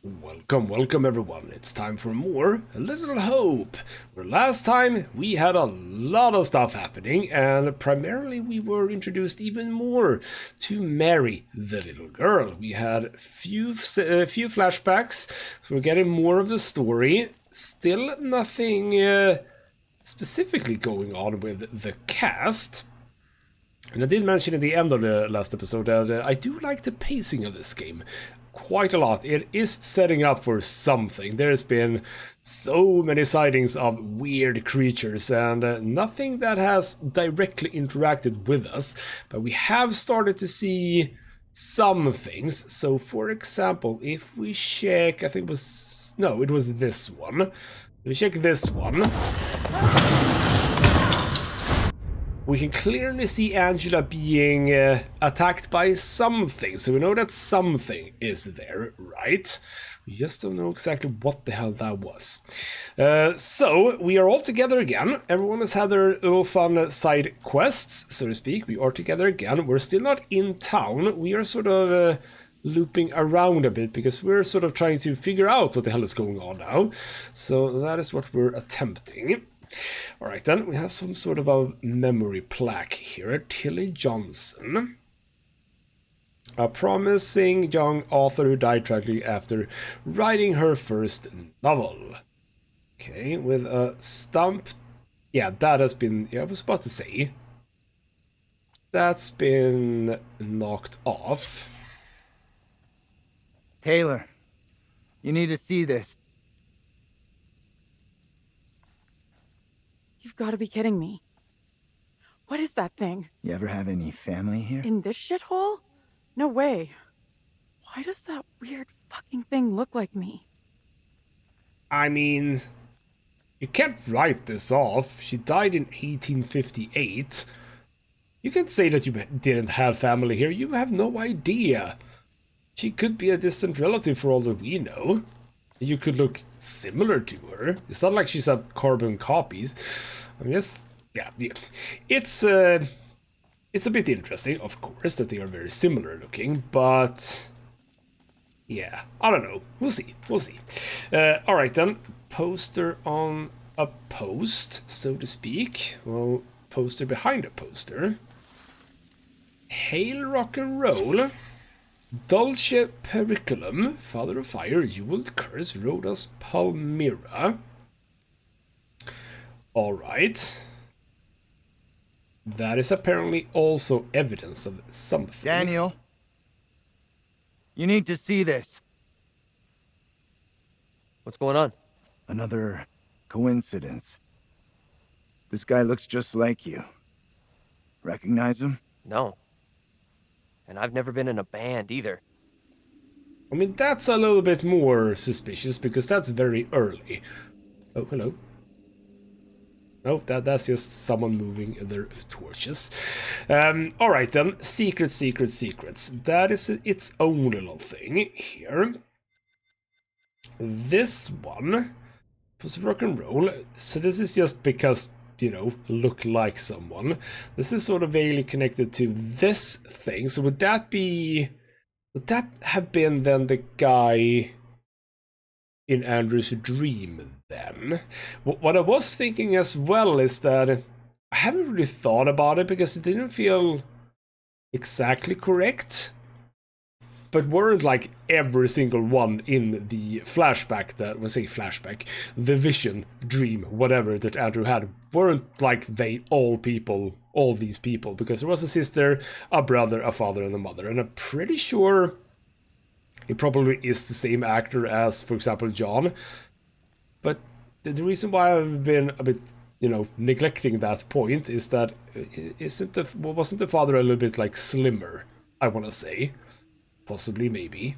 Welcome everyone. It's time for more Little Hope. Where last time we had a lot of stuff happening, and primarily we were introduced even more to Mary, the little girl. We had a few flashbacks, so we're getting more of the story. Still nothing specifically going on with the cast. And I did mention at the end of the last episode that I do like the pacing of this game quite a lot. It is setting up for something. There's been so many sightings of weird creatures and nothing that has directly interacted with us, but we have started to see some things. So for example, if we check, I think it was, no, it was this one. If we check this one, we can clearly see Angela being attacked by something, so we know that something is there, right? We just don't know exactly what the hell that was. So, we are all together again. Everyone has had their little fun side quests, so to speak. We are together again. We're still not in town. We are sort of looping around a bit because we're sort of trying to figure out what the hell is going on now. So, that is what we're attempting. Alright then, we have some sort of a memory plaque here. Tilly Johnson. A promising young author who died tragically after writing her first novel. Okay, with a stump. Yeah, that has been, yeah, I was about to say. That's been knocked off. Taylor, you need to see this. You've got to be kidding me. What is that thing? You ever have any family here? In this shithole? No way. Why does that weird fucking thing look like me? I mean, you can't write this off. She died in 1858. You can't say that you didn't have family here. You have no idea. She could be a distant relative for all that we know. You could look similar to her. It's not like she's a carbon copies. I mean, yeah. It's a bit interesting, of course, that they are very similar looking, but yeah, I don't know. We'll see. All right then. Poster on a post, so to speak. Well, poster behind a poster. Hail rock and roll. Dulce Periculum, Father of Fire, Jeweled Curse, Rhodas Palmyra. Alright. That is apparently also evidence of something. Daniel, you need to see this. What's going on? Another coincidence. This guy looks just like you. Recognize him? No. And I've never been in a band either. I mean, that's a little bit more suspicious because that's very early. Oh, hello. No, that's just someone moving their torches. Alright then, secrets. That is its own little thing here. This one was rock and roll. So this is just because, you know, look like someone. This is sort of vaguely connected to this thing. So would that have been then the guy in Andrew's dream then? What I was thinking as well is that I haven't really thought about it because it didn't feel exactly correct. But weren't like every single one in the flashback that, let's say flashback, the vision, dream, whatever that Andrew had, weren't like they all these people, because there was a sister, a brother, a father, and a mother, and I'm pretty sure it probably is the same actor as, for example, John. But the reason why I've been a bit, you know, neglecting that point is that wasn't the father a little bit like slimmer, I want to say. Possibly, maybe.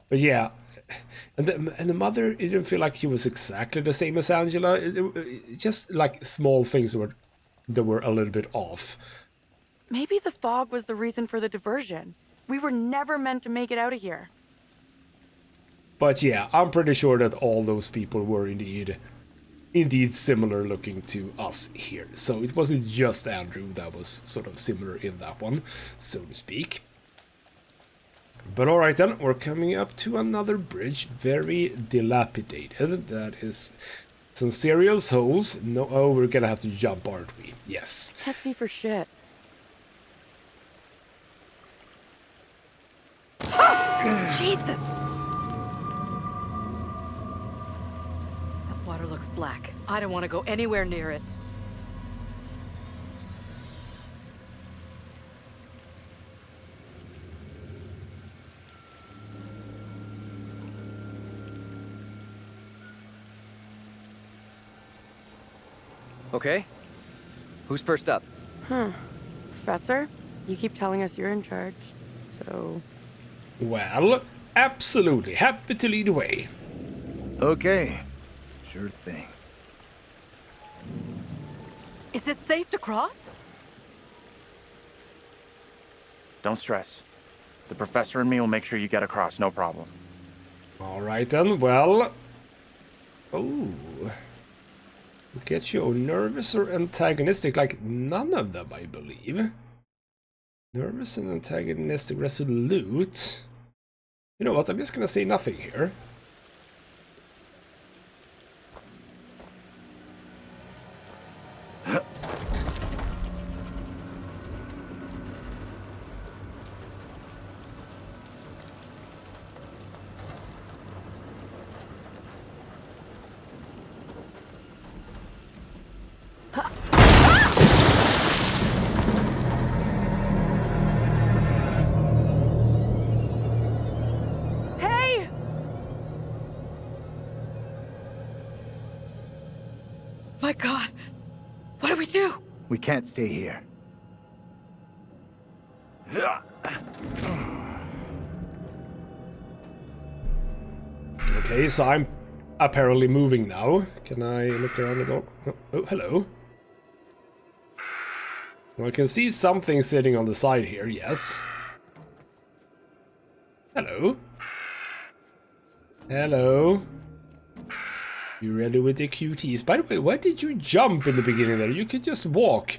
But yeah, and the mother, it didn't feel like he was exactly the same as Angela. It just like small things that were a little bit off. Maybe the fog was the reason for the diversion. We were never meant to make it out of here. But yeah, I'm pretty sure that all those people were indeed similar looking to us here. So it wasn't just Andrew that was sort of similar in that one, so to speak. But alright then, we're coming up to another bridge, very dilapidated. That is some serious holes. No, oh, we're gonna have to jump, aren't we? Yes. Can't see for shit. Jesus! That water looks black. I don't want to go anywhere near it. Okay. Who's first up? Huh. Professor, you keep telling us you're in charge, so... Well, absolutely. Happy to lead the way. Okay. Sure thing. Is it safe to cross? Don't stress. The professor and me will make sure you get across, no problem. Alright then, well... Oh... Get you nervous or antagonistic? Like, none of them, I believe. Nervous and antagonistic, resolute. You know what, I'm just gonna say nothing here. Hey! My God! What do we do? We can't stay here. Okay, so I'm apparently moving now. Can I look around the door? Oh, hello. Well, I can see something sitting on the side here, yes. Hello. Hello. You ready with the cuties? By the way, why did you jump in the beginning there? You could just walk,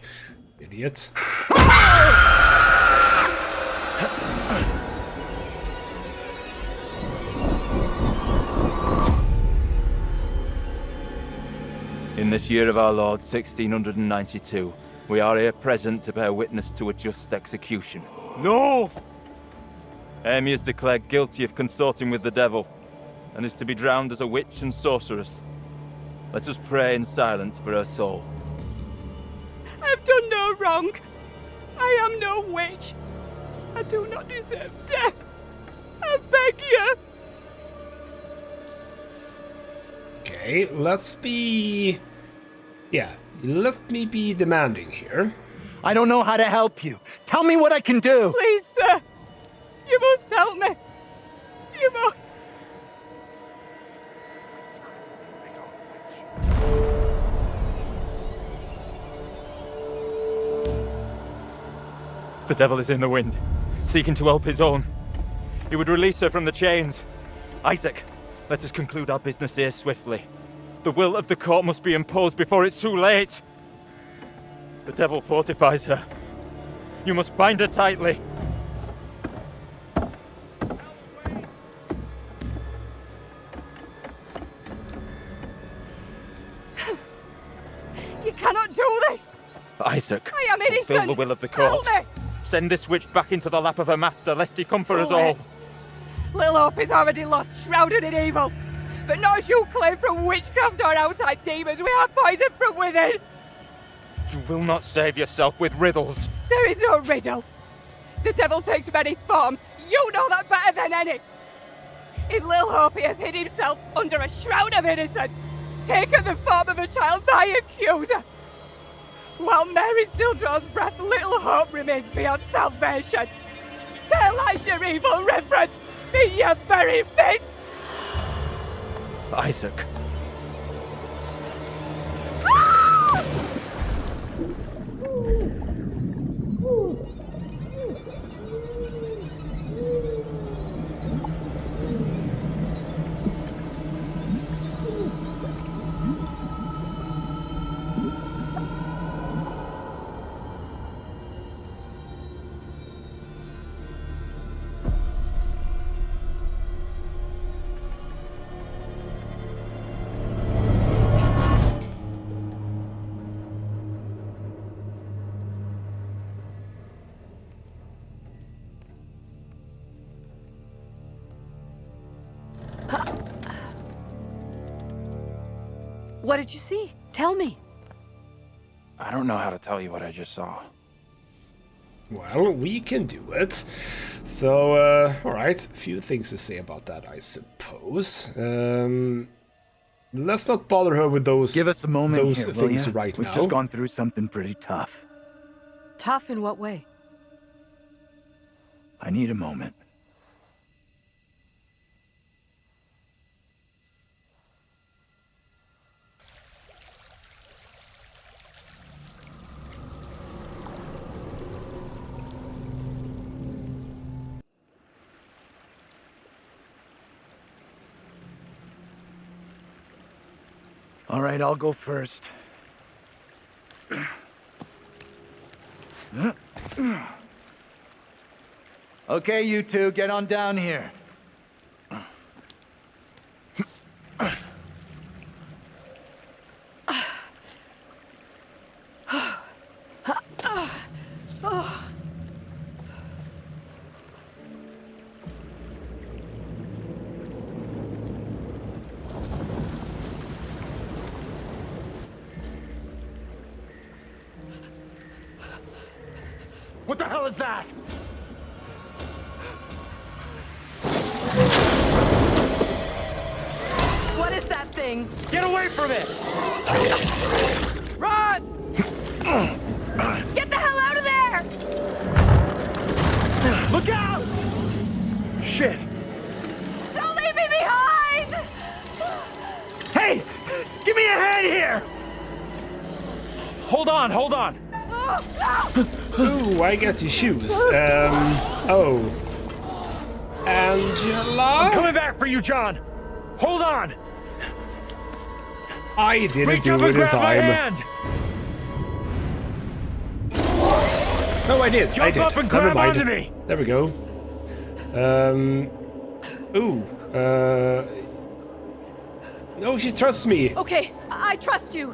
idiot. In this year of our Lord, 1692, we are here present to bear witness to a just execution. No! Amy is declared guilty of consorting with the devil, and is to be drowned as a witch and sorceress. Let us pray in silence for her soul. I've done no wrong. I am no witch. I do not deserve death. I beg you. Okay, let's be... Yeah, let me be demanding here. I don't know how to help you. Tell me what I can do. Please, sir. You must help me. You must. The devil is in the wind, seeking to help his own. He would release her from the chains. Isaac, let us conclude our business here swiftly. The will of the court must be imposed before it's too late. The devil fortifies her. You must bind her tightly. You cannot do this. Isaac, I am innocent. fulfill the will of the court. Help me. Send this witch back into the lap of her master, lest he come for us all. Littlehope is already lost, shrouded in evil. But not as you claim from witchcraft or outside demons. We have poison from within. You will not save yourself with riddles. There is no riddle. The devil takes many forms. You know that better than any. In Littlehope, he has hid himself under a shroud of innocence, taken the form of a child, my accuser. While Mary still draws breath, Littlehope remains beyond salvation. There lies your evil reverence in your very midst. Isaac. What did you see? Tell me. I don't know how to tell you what I just saw. Well, we can do it. So, alright, a few things to say about that, I suppose. Let's not bother her with those, Give us a moment those here, will things ya? right We've now. just gone through something pretty tough. Tough in what way? I need a moment. All right, I'll go first. Okay, you two, get on down here. What the hell is that? What is that thing? Get away from it! Run! Get the hell out of there! Look out! Shit! Don't leave me behind! Hey! Give me a hand here! Hold on, hold on. Oh, no! Ooh, I get to choose. Oh. Angela? Coming back for you, John! Hold on! I didn't Reach do up it and in grab my time. hand! No, I did. I Jump did. up and Never grab mind. onto me! There we go. No, she trusts me. Okay, I trust you.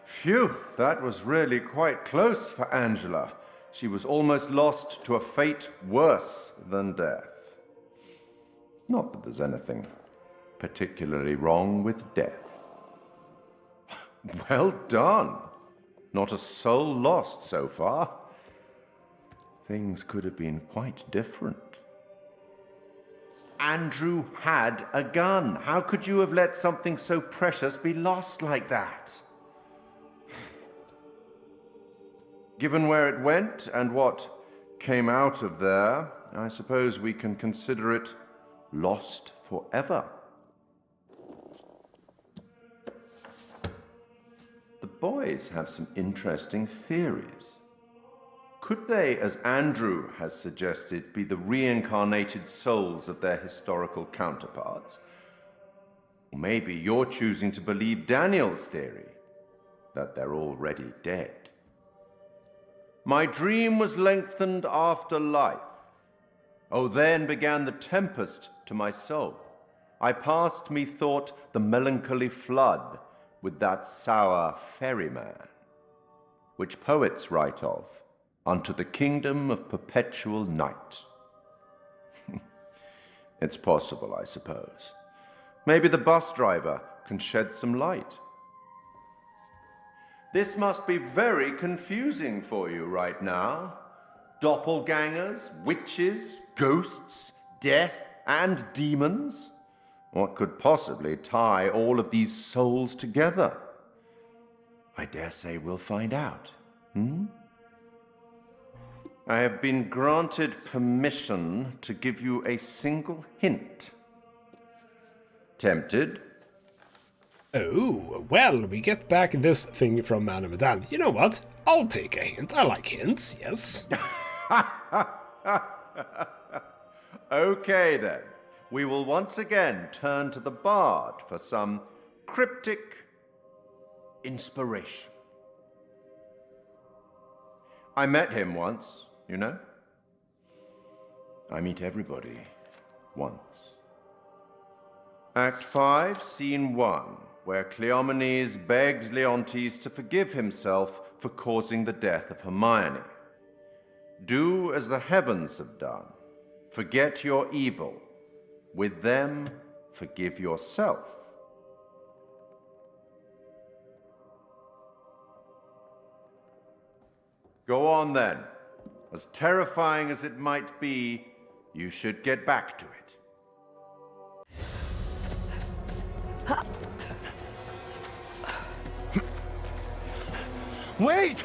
Phew, that was really quite close for Angela. She was almost lost to a fate worse than death. Not that there's anything particularly wrong with death. Well done. Not a soul lost so far. Things could have been quite different. Andrew had a gun. How could you have let something so precious be lost like that? Given where it went and what came out of there, I suppose we can consider it lost forever. The boys have some interesting theories. Could they, as Andrew has suggested, be the reincarnated souls of their historical counterparts? Or maybe you're choosing to believe Daniel's theory, that they're already dead. My dream was lengthened after life. Oh, then began the tempest to my soul. I passed, methought, the melancholy flood with that sour ferryman, which poets write of, unto the kingdom of perpetual night. It's possible, I suppose. Maybe the bus driver can shed some light. This must be very confusing for you right now. Doppelgangers, witches, ghosts, death, and demons. What could possibly tie all of these souls together? I dare say we'll find out. I have been granted permission to give you a single hint. Tempted? Oh, well, we get back this thing from Man of Medan. You know what? I'll take a hint. I like hints, yes. Okay then. We will once again turn to the bard for some cryptic inspiration. I met him once, you know? I meet everybody once. Act 5, Scene 1, where Cleomenes begs Leontes to forgive himself for causing the death of Hermione. Do as the heavens have done. Forget your evil. With them, forgive yourself. Go on then. As terrifying as it might be, you should get back to it. Wait!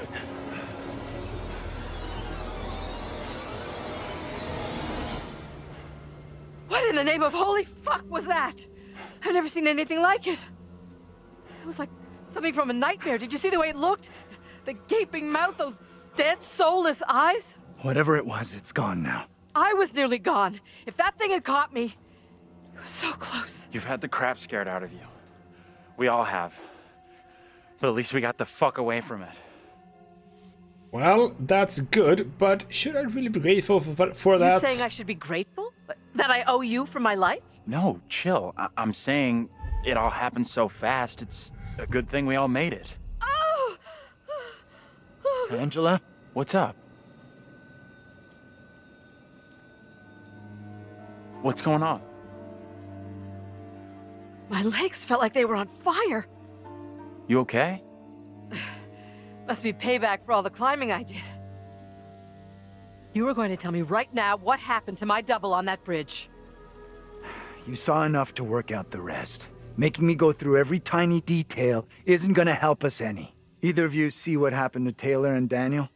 What in the name of holy fuck was that? I've never seen anything like it. It was like something from a nightmare. Did you see the way it looked? The gaping mouth, those dead, soulless eyes? Whatever it was, it's gone now. I was nearly gone. If that thing had caught me, it was so close. You've had the crap scared out of you. We all have. But at least we got the fuck away from it. Well, that's good, but should I really be grateful for that? You're saying I should be grateful? That I owe you for my life? No, chill. I'm saying it all happened so fast. It's a good thing we all made it. Oh! Angela? What's up? What's going on? My legs felt like they were on fire. You okay? Must be payback for all the climbing I did. You were going to tell me right now what happened to my double on that bridge. You saw enough to work out the rest. Making me go through every tiny detail isn't gonna help us any. Either of you see what happened to Taylor and Daniel?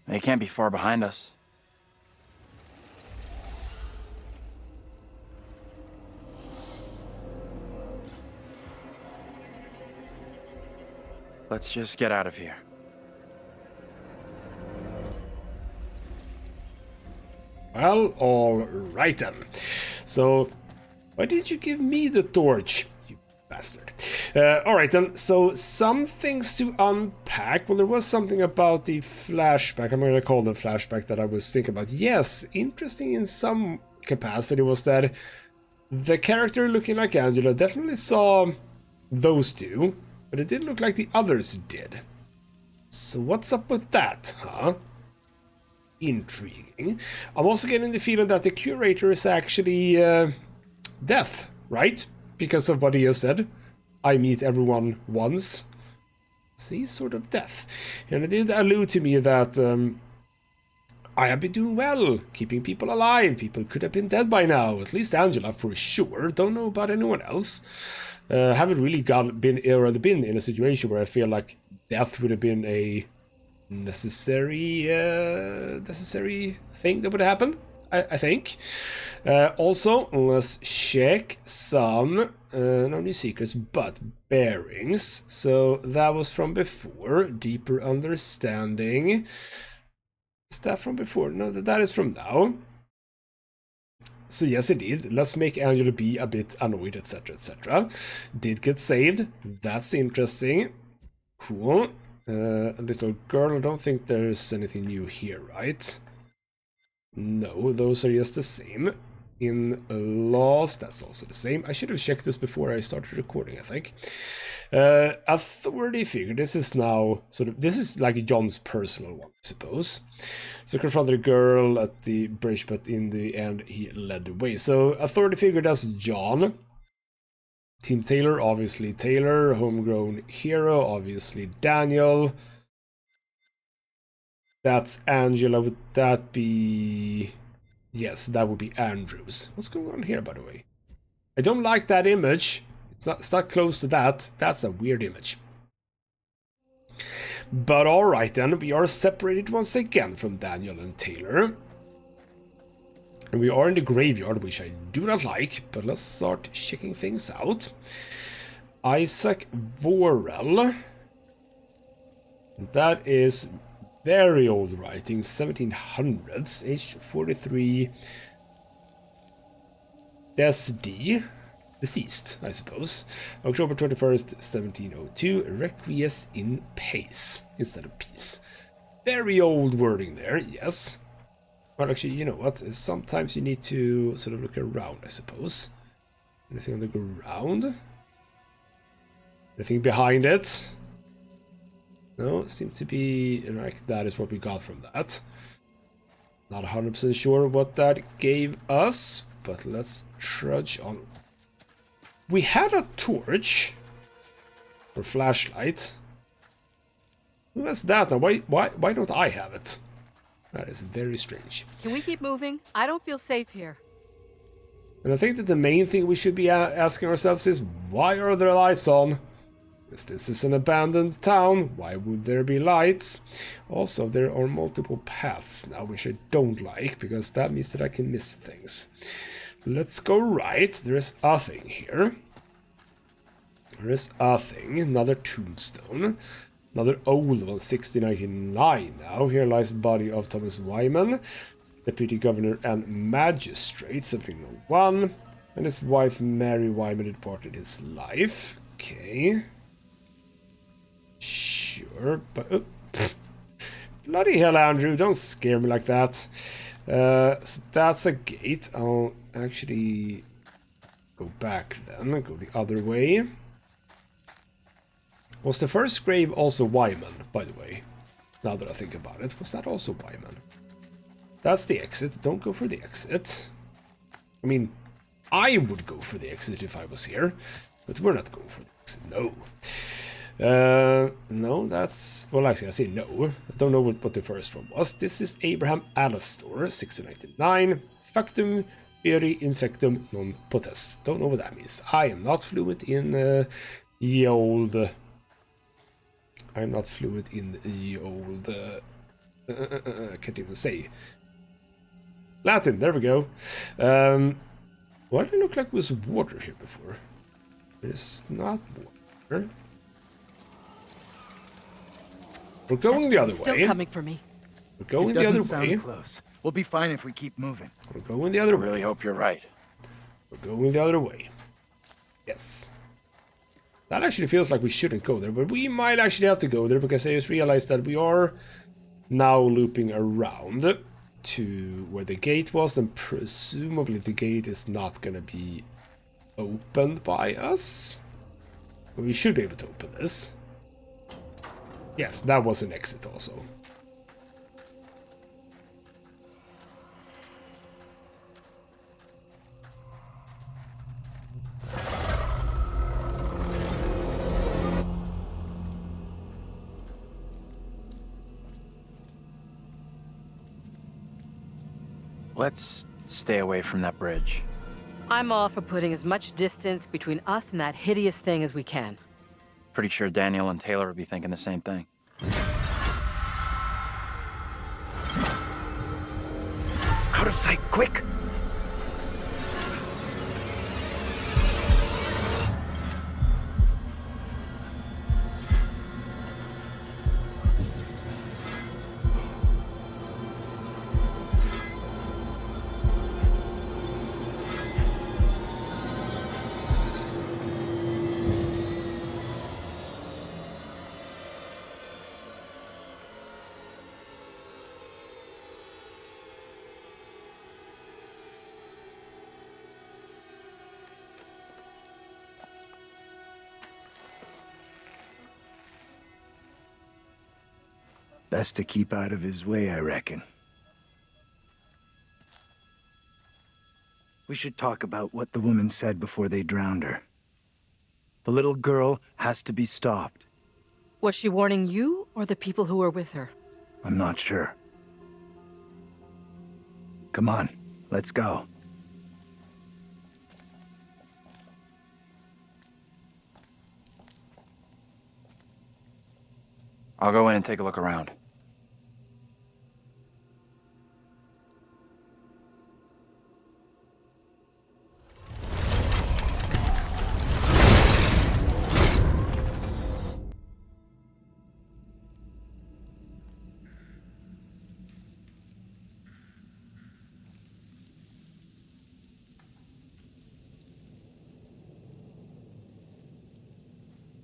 They can't be far behind us. Let's just get out of here. Well, alright then. So, why did you give me the torch, you bastard? Alright then, so some things to unpack. Well, there was something about the flashback, I'm going to call the flashback, that I was thinking about. Yes, interesting in some capacity was that the character looking like Angela definitely saw those two, but it didn't look like the others did. So what's up with that, huh? Intriguing. I'm also getting the feeling that the curator is actually deaf, right? Because of what he has said. I meet everyone once. So he's sort of deaf. And it did allude to me that I have been doing well, keeping people alive. People could have been dead by now. At least Angela, for sure. Don't know about anyone else. Haven't really been in a situation where I feel like death would have been a necessary thing that would happen, I think. Also, let's check some no new secrets, but bearings. So that was from before. Deeper understanding. Is that from before? No, that is from now. So yes, indeed. Let's make Angela be a bit annoyed, etc., etc. Did get saved. That's interesting. Cool. A little girl. I don't think there's anything new here, right? No, those are just the same. In Lost, that's also the same. I should have checked this before I started recording, I think. Authority figure. This is now sort of, this is like John's personal one, I suppose. So confronted a girl at the bridge, but in the end he led the way. So authority figure, that's John. Team Taylor, obviously Taylor. Homegrown hero, obviously Daniel. That's Angela. Would that be... Yes, that would be Andrews. What's going on here, by the way? I don't like that image. It's not close to that. That's a weird image. But alright then, we are separated once again from Daniel and Taylor. And we are in the graveyard, which I do not like, but let's start checking things out. Isaac Vorel. That is very old writing, 1700s, age 43. Deceased, I suppose. October 21st, 1702. Requies in pace instead of peace. Very old wording there, yes. Well, actually, you know what? Sometimes you need to sort of look around, I suppose. Anything on the ground? Anything behind it? No, seems to be like that is what we got from that. Not 100% sure what that gave us, but let's trudge on. We had a torch or flashlight. Who has that now? Why don't I have it? That is very strange. Can we keep moving? I don't feel safe here. And I think that the main thing we should be asking ourselves is, why are there lights on? Because this is an abandoned town, why would there be lights? Also, there are multiple paths now, which I don't like, because that means that I can miss things. Let's go right. There is a thing here. There is a thing, another tombstone. Another old one, 1699 now. Here lies the body of Thomas Wyman, deputy governor and magistrate, 1701. And his wife Mary Wyman departed his life. Okay. Sure, but... bloody hell, Andrew, don't scare me like that. So that's a gate. I'll actually go back then, go the other way. Was the first grave also Wyman, by the way? Now that I think about it, was that also Wyman? That's the exit. Don't go for the exit. I mean, I would go for the exit if I was here, but we're not going for the exit. No. No, that's... Well, actually, I say no. I don't know what the first one was. This is Abraham Alastor, 1699. Factum fieri infectum non potest. Don't know what that means. I am not fluent in the old... I'm not fluent in the old... I can't even say. Latin, there we go. Why did it look like there was water here before? There's not water. We're going the other way. Still coming for me. We're going the other way. Close. We'll be fine if we keep moving. We're going the other way. I really hope you're right. We're going the other way. Yes. That actually feels like we shouldn't go there, but we might actually have to go there because I just realized that we are now looping around to where the gate was, and presumably the gate is not going to be opened by us. But we should be able to open this. Yes, that was an exit also. Let's stay away from that bridge. I'm all for putting as much distance between us and that hideous thing as we can. Pretty sure Daniel and Taylor would be thinking the same thing. Out of sight, quick! Best to keep out of his way, I reckon. We should talk about what the woman said before they drowned her. The little girl has to be stopped. Was she warning you or the people who were with her? I'm not sure. Come on, let's go. I'll go in and take a look around.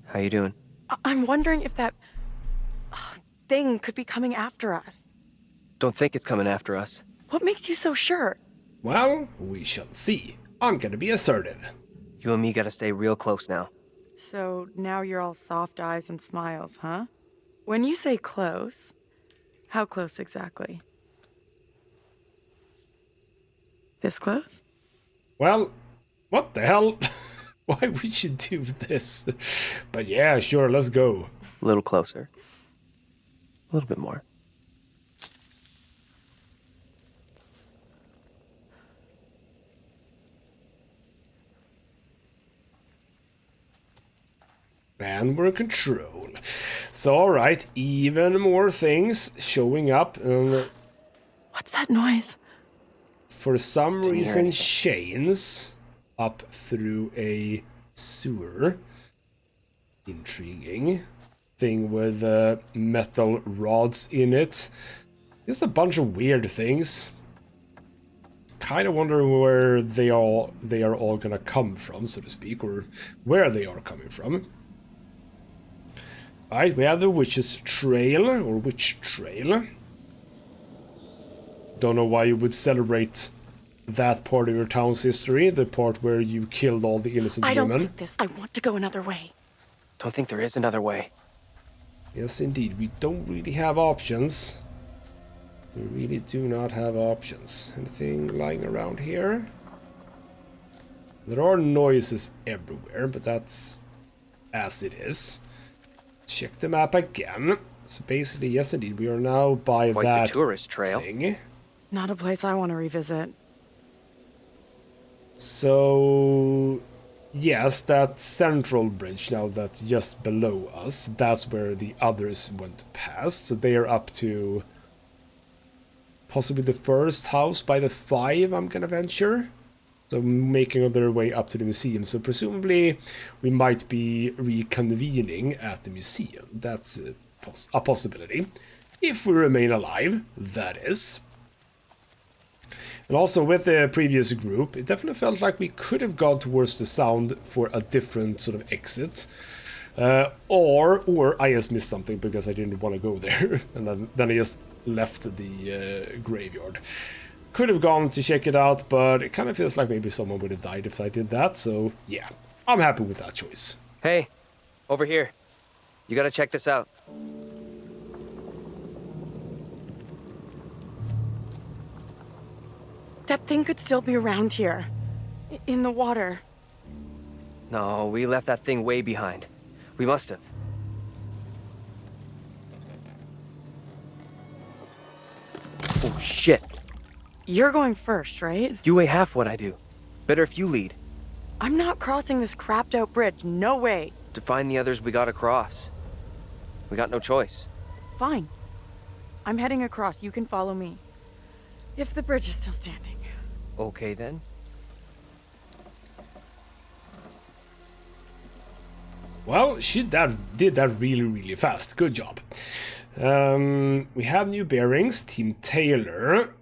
How you doing? I'm wondering if that thing could be coming after us. Don't think it's coming after us. What makes you so sure? Well, we shall see. I'm gonna be assertive. You and me gotta stay real close now. So now you're all soft eyes and smiles, huh? When you say close, how close exactly? This close? Well, what the hell? Why would you do this? But yeah, sure, let's go. A little closer. A little bit more. And we're in control. So, alright, even more things showing up. And What's that noise? for some Didn't hear reason, anything. chains up through a sewer. Intriguing. Thing with metal rods in it. Just a bunch of weird things. Kind of wonder where they are all gonna come from, so to speak, or where they are coming from. Alright, we have the witch's trail, or witch trail. Don't know why you would celebrate that part of your town's history, the part where you killed all the innocent I don't women. like this. I want to go another way. Don't think there is another way. Yes, indeed, we don't really have options. We really do not have options. Anything lying around here? There are noises everywhere, but that's as it is. Check the map again. So basically, yes indeed, we are now by Quite that the tourist trail. thing. Not a place I want to revisit. So yes, that central bridge now that's just below us, that's where the others went past. So they are up to possibly the first house by the 5, I'm gonna venture. So making their way up to the museum. So presumably we might be reconvening at the museum. That's a possibility. If we remain alive, that is. And also with the previous group, it definitely felt like we could have gone towards the sound for a different sort of exit. Or I just missed something because I didn't want to go there. And then I just left the graveyard. Could have gone to check it out, but it kind of feels like maybe someone would have died if I did that. So yeah, I'm happy with that choice. Hey, over here. You gotta check this out. That thing could still be around here. In the water. No, we left that thing way behind. We must have. Oh, shit. You're going first, right? You weigh half what I do. Better if you lead. I'm not crossing this crapped out bridge. No way. To find the others, we gotta cross. We got no choice. Fine. I'm heading across. You can follow me. If the bridge is still standing. Okay, then. Well, she did that really, really fast. Good job. We have new bearings. Team Taylor.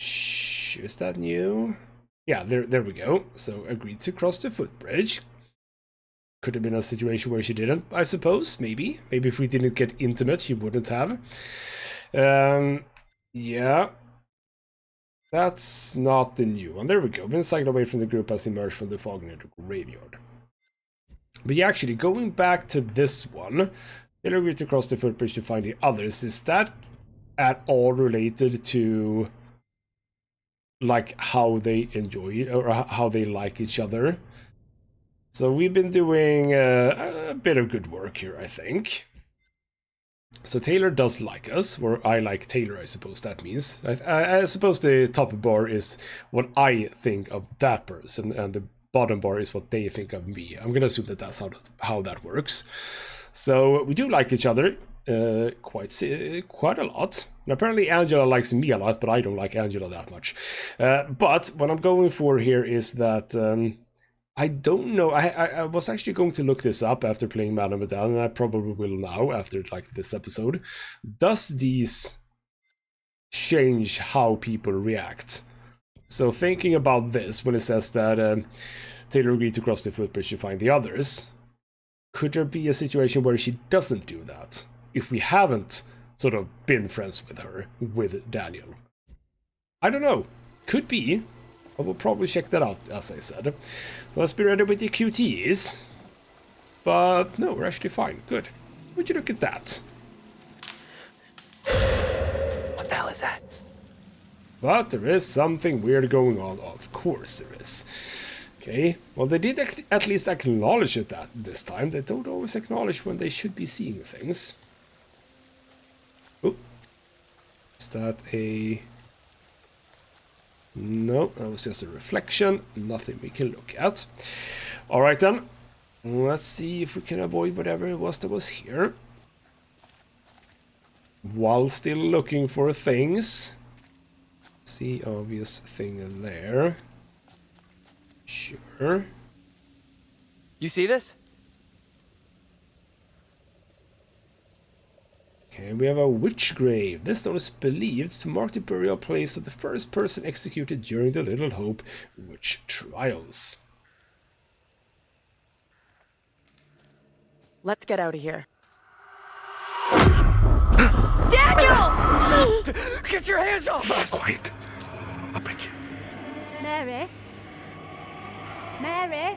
Shh, is that new? Yeah, there we go. So agreed to cross the footbridge. Could have been a situation where she didn't, I suppose. Maybe if we didn't get intimate, she wouldn't have. Yeah. That's not the new one. There we go. Been cycled away from the group as emerged from the fog near the graveyard. But yeah, actually, going back to this one, they'll agree to cross the footbridge to find the others. Is that at all related to like how they enjoy it or how they like each other? So we've been doing a bit of good work here, I think. So Taylor does like us, or I like Taylor, I suppose that means. I suppose the top bar is what I think of that person, and the bottom bar is what they think of me. I'm gonna assume that that's how that works. So we do like each other quite a lot. And apparently Angela likes me a lot, but I don't like Angela that much. But what I'm going for here is that I don't know. I was actually going to look this up after playing Man of Medan, and I probably will now after like this episode. Does these change how people react? So thinking about this, when it says that Taylor agreed to cross the footbridge to find the others, could there be a situation where she doesn't do that? If we haven't sort of been friends with her, with Daniel. I don't know. Could be. I will probably check that out, as I said. So let's be ready with the QTs. But no, we're actually fine. Good. Would you look at that? What the hell is that? But there is something weird going on. Of course there is. Okay, well they did at least acknowledge it that this time. They don't always acknowledge when they should be seeing things. Oh, is that a... No, that was just a reflection. Nothing we can look at. Alright then. Let's see if we can avoid whatever it was that was here. While still looking for things. See, obvious thing there. Sure. You see this? Okay, we have a witch grave. This stone is believed to mark the burial place of the first person executed during the Little Hope witch trials. Let's get out of here. Daniel! Get your hands off us! Quiet. I beg you. Mary? Mary?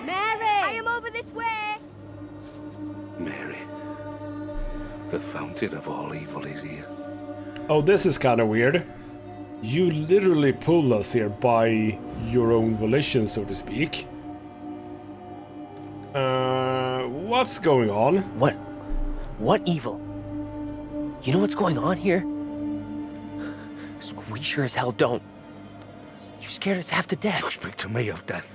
Mary! I am over this way! Mary. The fountain of all evil is here. Oh, this is kind of weird. You literally pulled us here by your own volition, so to speak. What's going on? What? What evil? You know what's going on here? We sure as hell don't. You scared us half to death. You speak to me of death.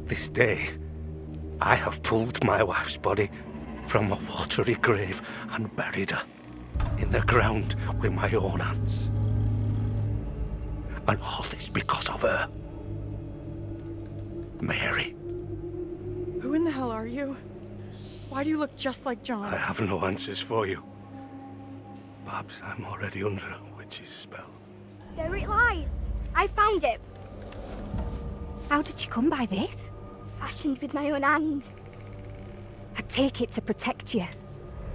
This day, I have pulled my wife's body from a watery grave and buried her in the ground with my own hands. And all this because of her. Mary. Who in the hell are you? Why do you look just like John? I have no answers for you. Perhaps I'm already under a witch's spell. There it lies. I found it. How did you come by this? Fashioned with my own hand. I take it to protect you.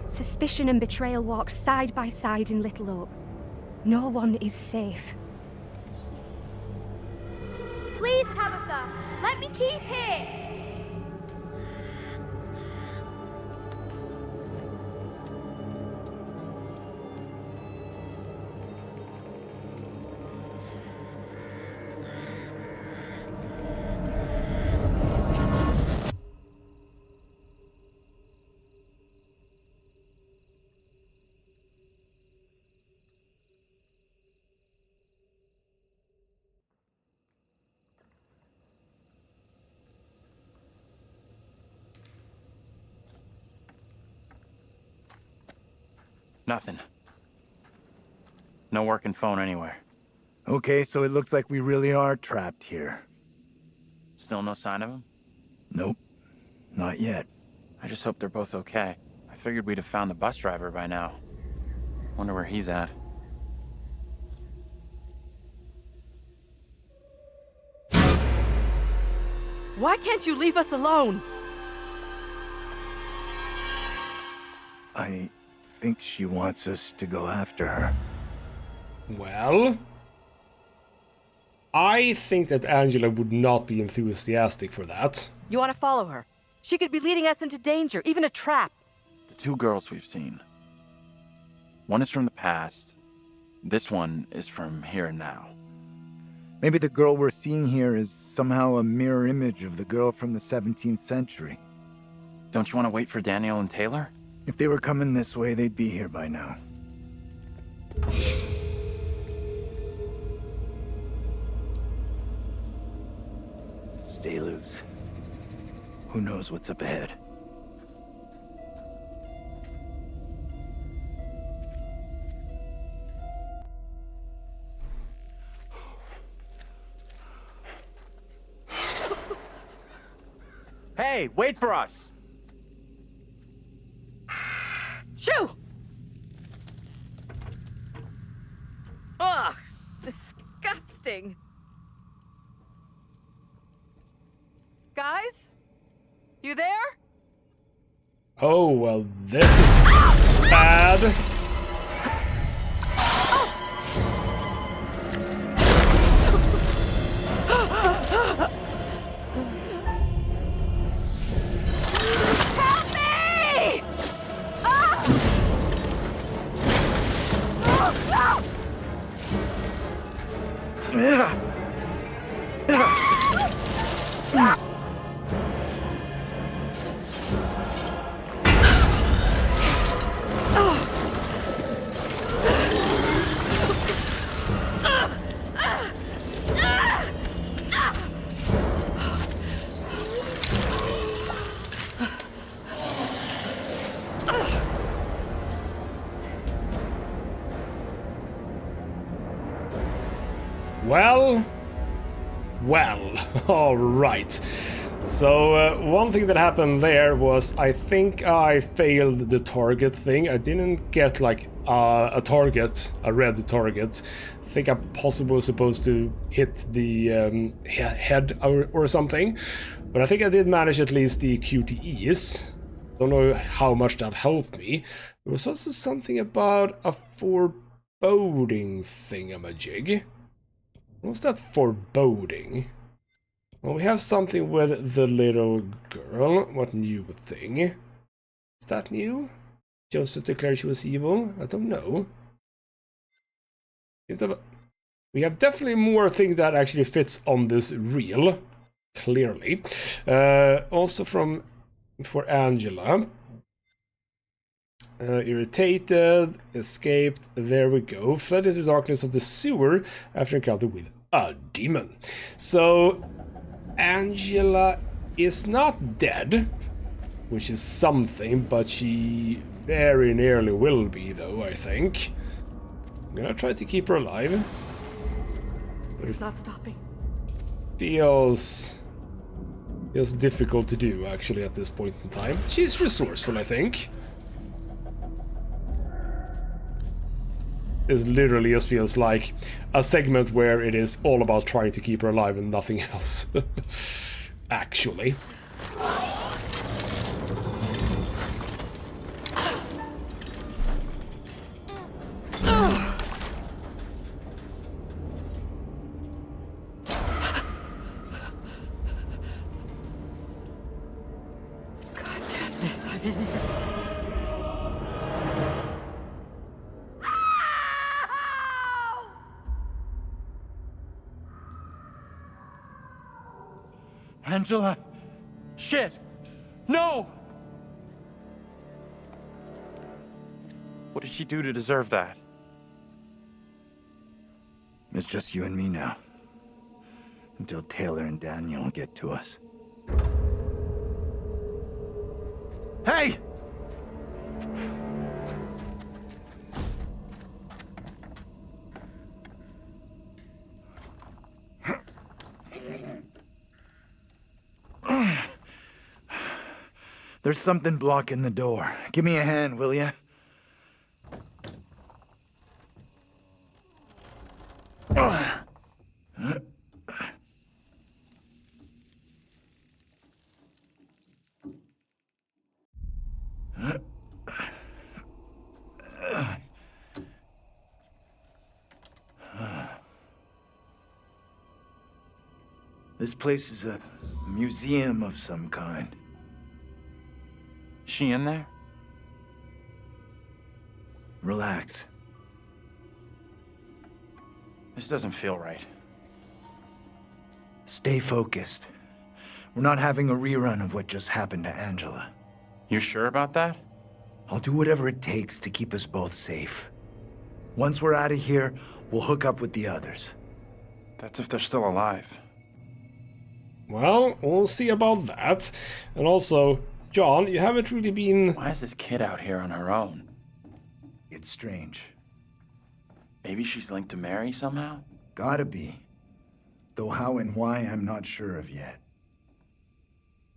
Suspicion and betrayal walk side by side in Littlehope. No one is safe. Please, Tabitha, let me keep it. Nothing. No working phone anywhere. Okay, so it looks like we really are trapped here. Still no sign of him? Nope. Not yet. I just hope they're both okay. I figured we'd have found the bus driver by now. Wonder where he's at. Why can't you leave us alone? I think she wants us to go after her. Well, I think that Angela would not be enthusiastic for that. You want to follow her? She could be leading us into danger, even a trap. The two girls we've seen. One is from the past. This one is from here and now. Maybe the girl we're seeing here is somehow a mirror image of the girl from the 17th century. Don't you want to wait for Daniel and Taylor? If they were coming this way, they'd be here by now. Stay loose. Who knows what's up ahead? Hey, wait for us! Shoo! Ugh! Disgusting! Guys? You there? Oh, well, this is bad. Help me! Ah! Well, alright. So, one thing that happened there was I think I failed the target thing. I didn't get, like, a target, a red target. I think I possibly was supposed to hit the head or something. But I think I did manage at least the QTEs. Don't know how much that helped me. There was also something about a foreboding thingamajig. What's that foreboding? Well, we have something with the little girl. What new thing? Is that new? Joseph declared she was evil? I don't know. We have definitely more things that actually fits on this reel. Clearly. Also for Angela. Irritated, escaped, there we go. Fled into the darkness of the sewer after encounter with a demon. So, Angela is not dead, which is something, but she very nearly will be, though, I think. I'm gonna try to keep her alive. It's not stopping. Feels difficult to do, actually, at this point in time. She's resourceful, I think. This literally just feels like a segment where it is all about trying to keep her alive and nothing else. Actually. God damn this, I'm in here. Angela! Shit! No! What did she do to deserve that? It's just you and me now. Until Taylor and Daniel get to us. Hey! There's something blocking the door. Give me a hand, will ya? This place is a museum of some kind. Is she in there? Relax. This doesn't feel right. Stay focused. We're not having a rerun of what just happened to Angela. You sure about that? I'll do whatever it takes to keep us both safe. Once we're out of here, we'll hook up with the others. That's if they're still alive. Well, we'll see about that. And also, John, you haven't really been... Why is this kid out here on her own? It's strange. Maybe she's linked to Mary somehow? Gotta be. Though how and why, I'm not sure of yet.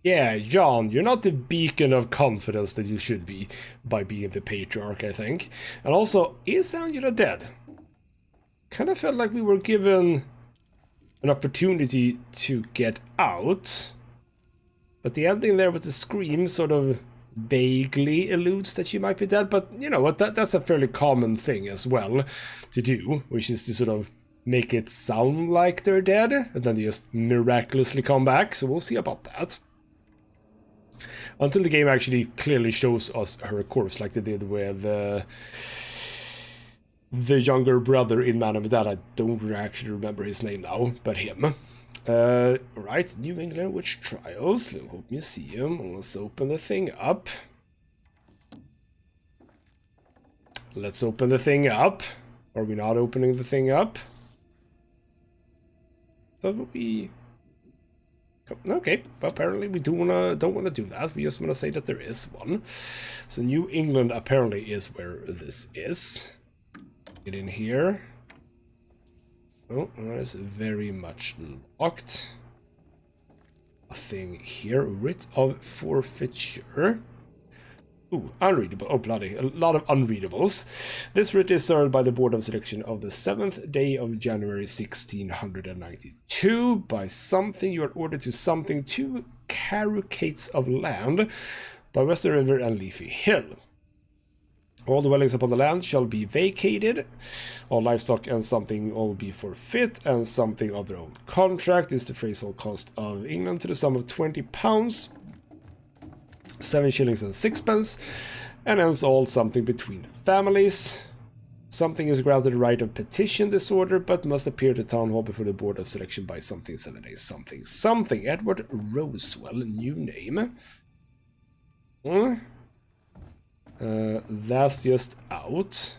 Yeah, John, you're not the beacon of confidence that you should be by being the patriarch, I think. And also, is Angela dead? Kind of felt like we were given an opportunity to get out. But the ending there with the scream sort of vaguely alludes that she might be dead. But you know what? That's a fairly common thing as well to do, which is to sort of make it sound like they're dead, and then they just miraculously come back. So we'll see about that. Until the game actually clearly shows us her corpse, like they did with the younger brother in Man of Medan. I don't actually remember his name now, but him. Right, New England Witch Trials, Little Hope Museum. Let's open the thing up. Let's open the thing up. Are we not opening the thing up? That would be... Okay, apparently we don't wanna do that. We just wanna say that there is one. So New England apparently is where this is. Get in here. Oh, that is very much locked. A thing here. Writ of forfeiture. Ooh, unreadable. Oh, bloody. A lot of unreadables. This writ is served by the Board of Selection of the 7th day of January 1692. By something, you are ordered to something 2 carucates of land by Western River and Leafy Hill. All dwellings upon the land shall be vacated. All livestock and something all be forfeit, and something of their own contract is the freehold cost of England to the sum of £20. 7 shillings and 6pence, and hence all something between families. Something is granted the right of petition disorder, but must appear at the town hall before the Board of Selection by something 7 days. Something. Edward Rosewell, new name. That's just out.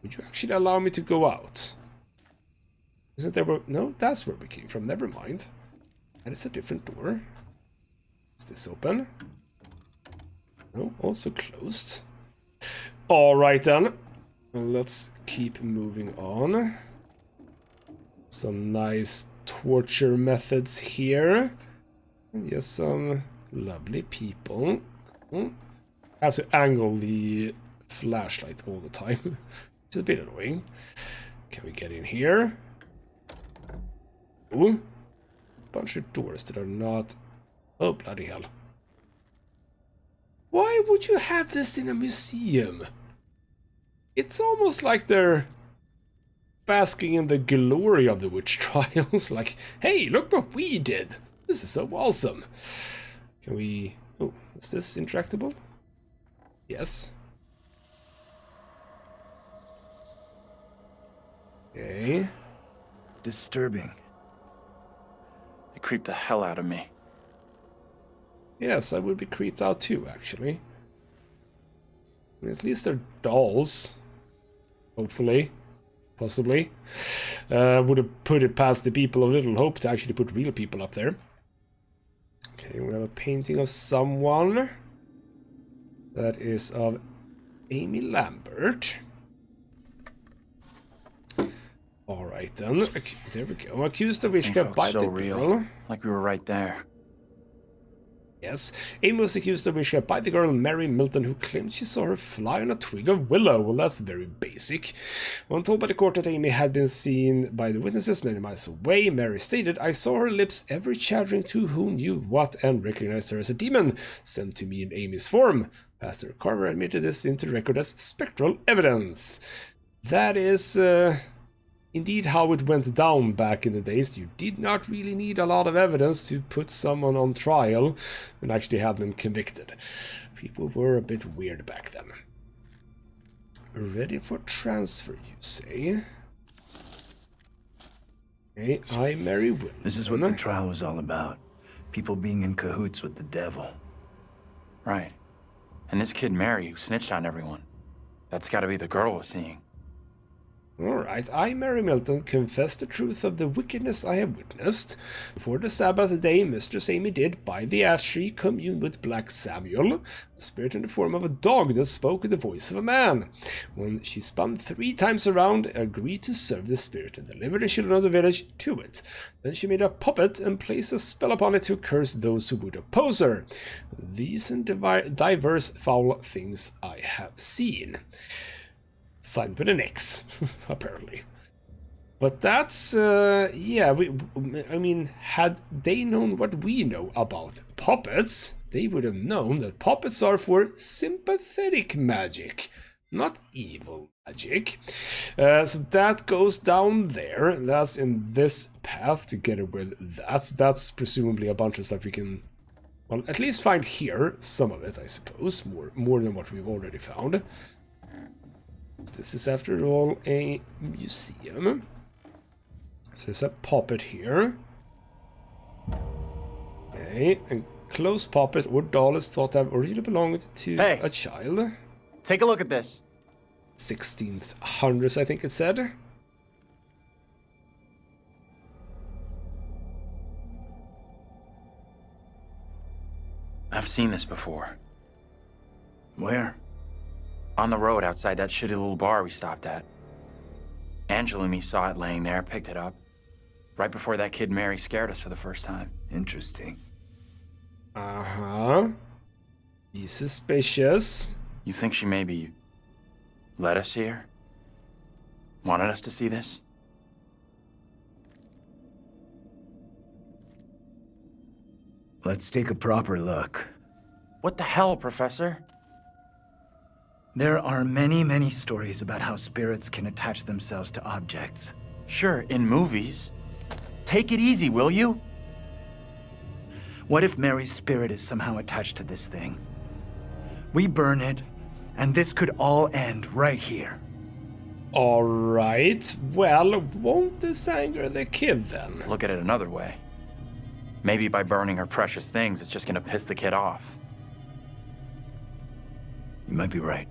Would you actually allow me to go out? Isn't there where... No, that's where we came from. Never mind. That is a different door. Is this open? No, also closed. Alright then. Let's keep moving on. Some nice torture methods here. And yes, some lovely people. I have to angle the flashlight all the time. Which is a bit annoying. Can we get in here? Ooh. Bunch of doors that are not... Oh, bloody hell. Why would you have this in a museum? It's almost like they're basking in the glory of the witch trials. Like, hey, look what we did. This is so awesome. Can we... Oh, is this interactable? Yes. Okay. Disturbing. It creeped the hell out of me. Yes, I would be creeped out too, actually. I mean, at least they're dolls. Hopefully. Possibly. Would have put it past the people of Little Hope to actually put real people up there. Okay, we have a painting of someone. That is of Amy Lambert. Alright then. Okay, there we go. Accused of witchcraft by the girl. Like we were right there. Yes, Amy was accused of witchcraft by the girl Mary Milton, who claimed she saw her fly on a twig of willow. Well, that's very basic. When told by the court that Amy had been seen by the witnesses many miles away, Mary stated, "I saw her lips ever chattering to who knew what and recognized her as a demon, sent to me in Amy's form." Pastor Carver admitted this into the record as spectral evidence. That is... indeed how it went down back in the days. You did not really need a lot of evidence to put someone on trial and actually have them convicted. People were a bit weird back then. Ready for transfer, you say? Okay, I marry Wilson. This is what the trial was all about. People being in cahoots with the devil. Right. And this kid Mary who snitched on everyone. That's gotta be the girl we're seeing. Alright, I, Mary Milton, confess the truth of the wickedness I have witnessed. Before the Sabbath day, Mistress Amy did, by the ash tree, commune with Black Samuel, a spirit in the form of a dog that spoke with the voice of a man. When she spun 3 times around, agreed to serve the spirit and deliver the children of the village to it. Then she made a puppet and placed a spell upon it to curse those who would oppose her. These and diverse foul things I have seen. Signed with an X, apparently. But that's, yeah, I mean, had they known what we know about puppets, they would have known that puppets are for sympathetic magic, not evil magic. So that goes down there. That's in this path together with that. So that's presumably a bunch of stuff we can, well, at least find here. Some of it, I suppose. More than what we've already found. This is, after all, a museum. So there's a puppet here. Okay, and closed puppet or doll is thought to have originally belonged to a child. Take a look at this. 1600s, I think it said. I've seen this before. Where? On the road outside that shitty little bar we stopped at. Angela and me saw it laying there, picked it up. Right before that kid Mary scared us for the first time. Interesting. Uh-huh. Be suspicious. You think she maybe let us here? Wanted us to see this? Let's take a proper look. What the hell, Professor? There are many, many stories about how spirits can attach themselves to objects. Sure, in movies. Take it easy, will you? What if Mary's spirit is somehow attached to this thing? We burn it, and this could all end right here. Alright, well, won't this anger the kid then? Look at it another way. Maybe by burning her precious things, it's just gonna piss the kid off. You might be right.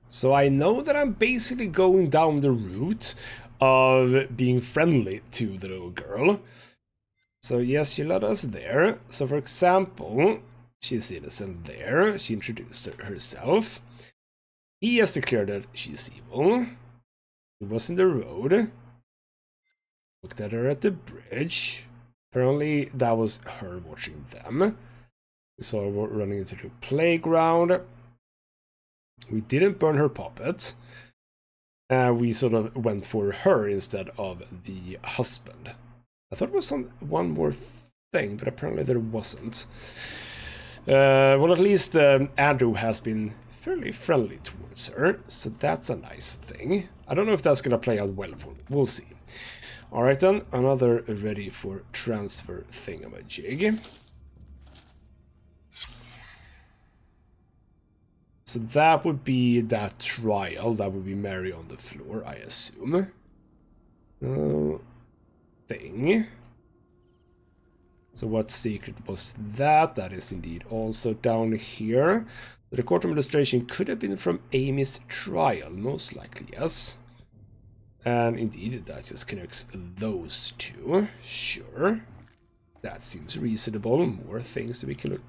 So I know that I'm basically going down the route of being friendly to the little girl. So yes, she led us there. So for example, she's innocent there. She introduced herself. He has declared that she's evil. He was in the road. Looked at her at the bridge. Apparently that was her watching them. We saw her running into the playground. We didn't burn her puppet. We sort of went for her instead of the husband. I thought it was one more thing, but apparently there wasn't. Well, at least Andrew has been fairly friendly towards her, so that's a nice thing. I don't know if that's gonna play out well for her. We'll see. Alright then, another ready for transfer thingamajig. So that would be that trial. That would be Mary on the floor, I assume. Thing. So what secret was that? That is indeed also down here. The courtroom illustration could have been from Amy's trial, most likely, yes. And indeed, that just connects those two. Sure. That seems reasonable. More things that we can look.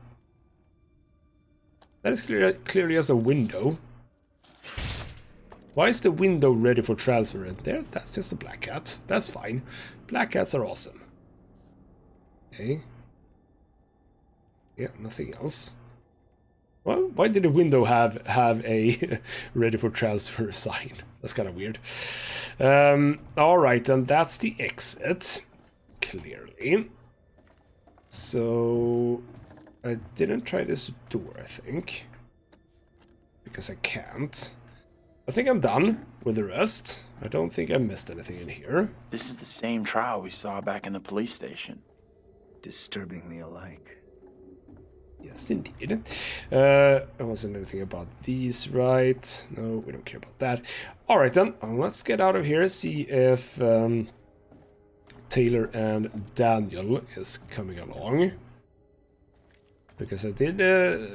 That is clearly as a window. Why is the window ready for transfer? There, that's just a black cat. That's fine. Black cats are awesome. Okay. Yeah, nothing else. Well, why did the window have a ready for transfer sign? That's kind of weird. Alright, and that's the exit. Clearly. So I didn't try this door, I think. Because I can't. I think I'm done with the rest. I don't think I missed anything in here. This is the same trial we saw back in the police station. Disturbingly alike. Yes, indeed. There wasn't anything about these, right? No, we don't care about that. Alright then, let's get out of here, see if Taylor and Daniel is coming along. Because I did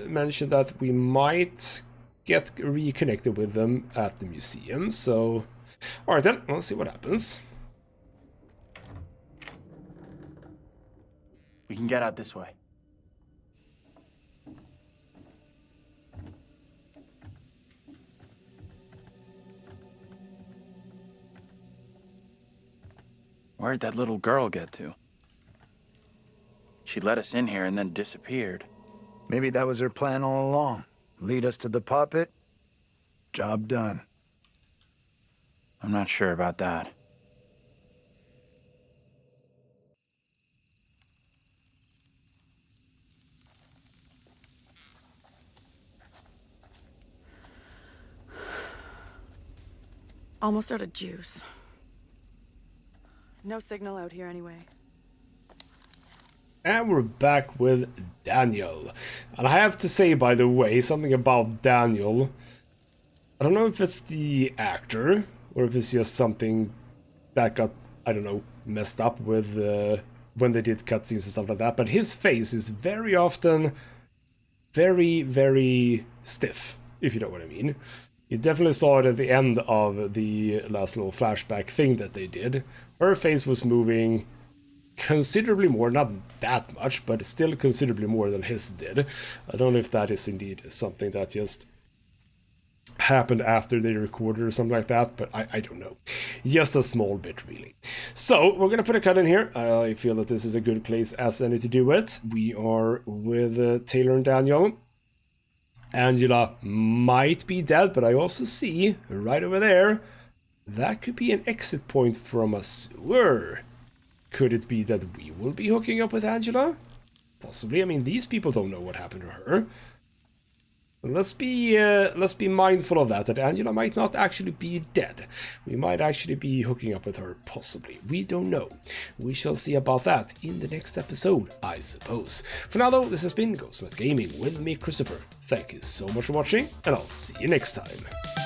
mention that we might get reconnected with them at the museum, so... Alright then, let's see what happens. We can get out this way. Where'd that little girl get to? She let us in here and then disappeared. Maybe that was her plan all along. Lead us to the puppet. Job done. I'm not sure about that. Almost out of juice. No signal out here anyway. And we're back with Daniel. And I have to say, by the way, something about Daniel. I don't know if it's the actor, or if it's just something that got, I don't know, messed up with when they did cutscenes and stuff like that, but his face is very often very, very stiff, if you know what I mean. You definitely saw it at the end of the last little flashback thing that they did. Her face was moving considerably more, not that much, but still considerably more than his did. I don't know if that is indeed something that just happened after they recorded or something like that, but I don't know. Just a small bit, really. So, we're gonna put a cut in here. I feel that this is a good place as any to do it. We are with Taylor and Daniel. Angela might be dead, but I also see, right over there, that could be an exit point from a sewer. Could it be that we will be hooking up with Angela? Possibly. I mean, these people don't know what happened to her. Let's be mindful of that Angela might not actually be dead. We might actually be hooking up with her, possibly. We don't know. We shall see about that in the next episode, I suppose. For now, though, this has been ghostmutgaming with me, Christopher. Thank you so much for watching, and I'll see you next time.